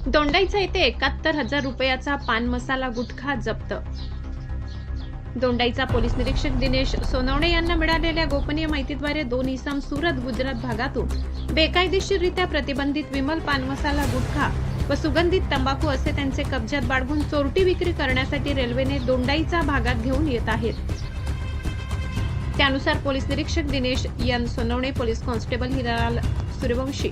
दोंडाईचा येथे 71,000 रुपयाचा पान मसाला गुटखा जप्त. दोंडाईचा पोलीस निरीक्षक दिनेश सोनवणे यांना मिळालेल्या गोपनीय माहितीद्वारे 2 इसम सुरत गुजरात भागातून बेकायदेशीररित्या प्रतिबंधित विमल पान मसाला गुटखा व सुगंधित तंबाखू असे त्यांचे कब्जात बाळगून चोरटी विक्री करण्यासाठी रेल्वेने दोंडाईचा भागात घेऊन येत आहेत. त्यानुसार पोलीस निरीक्षक Dinesh N Sonawane, police constable Hiralal Suryavanshi,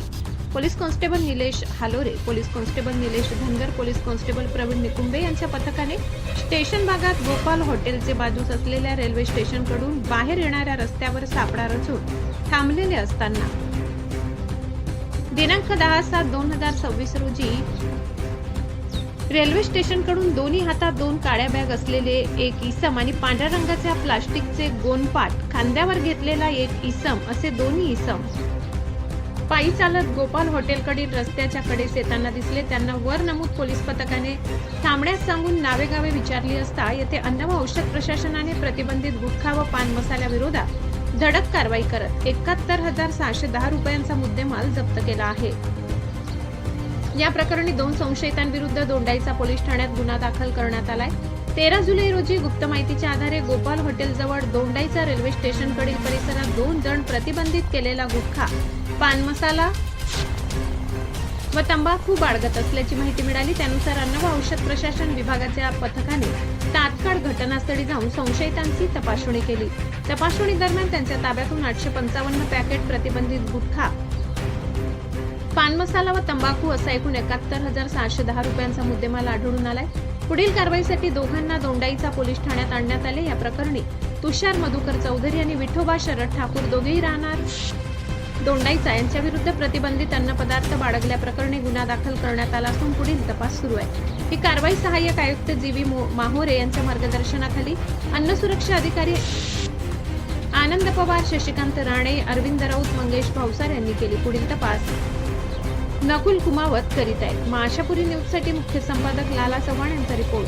police constable Nilesh Halore, police constable Nilesh Dhangar, police constable Pravin Nikumbe यांच्या पथकाने स्टेशन भागात गोपाल हॉटेलचे बाजूस असलेल्या रेल्वे स्टेशनकडून बाहेर येणाऱ्या रस्त्यावर सापळा रचून थांबलेले असताना दिनांक 10/7/2026 रोजी रेल्वे स्टेशनकडून दोन्ही हातात 2 काळ्या बॅग असलेले एक इसम आणि पांढऱ्या रंगाच्या प्लास्टिकचे गोणपाट खांद्यावर घेतलेला एक इसम असे दोन्ही इसम पायी चालत गोपाल हॉटेलकडील रस्त्याच्या कडेस येताना दिसले. त्यांना वर नमूद पोलीस पथकाने थांबण्यास सांगून नावेगावे विचारली असता येथे अन्न व औषध प्रशासनाने प्रतिबंधित गुटखा व पान मसाल्याविरोधात धडक कारवाई करत 71,610 रुपयांचा मुद्देमाल जप्त केला आहे. या प्रकरणी 2 संशयितांविरुद्ध दोंडाईचा पोलीस ठाण्यात गुन्हा दाखल करण्यात आलाय. 13 जुलै रोजी गुप्त माहितीच्या आधारे गोपाल हॉटेलजवळ दोंडाईचा रेल्वे स्टेशनकडील परिसरात 2 जण प्रतिबंधित केलेला गुटखा, पान मसाला व तंबाखू बाळगत असल्याची माहिती मिळाली. त्यानुसार अन्न व औषध प्रशासन विभागाच्या पथकाने तात्काळ घटनास्थळी जाऊन संशयितांची तपासणी केली. तपासणी दरम्यान त्यांच्या ताब्यातून 855 पॅकेट प्रतिबंधित गुटखा, पान मसाला व तंबाखू असा एकूण 71,610 रुपयांचा मुद्देमाल आढळून आलाय. पुढील कारवाईसाठी दोघांना दोंडाईचा पोलीस ठाण्यात आणण्यात आले. या प्रकरणी तुषार मधुकर चौधरी आणि विठोबा शरद ठाकूर दोघेही राहणार दोंडाईचा यांच्या विरुद्ध प्रतिबंधित अन्न पदार्थ बाळगल्याप्रकरणी गुन्हा दाखल करण्यात आला असून पुढील तपास सुरू आहे. ही कारवाई सहाय्यक आयुक्त जी.व्ही. माहोरे यांच्या मार्गदर्शनाखाली अन्न सुरक्षा अधिकारी आनंद पवार, शशिकांत राणे, अरविंद राऊत, मंगेश भावसार यांनी केली. पुढील तपास नकुल कुमावत करीत आहेत. आशापुरी न्यूजसाठी मुख्य संपादक लाला चव्हाण यांचा रिपोर्ट.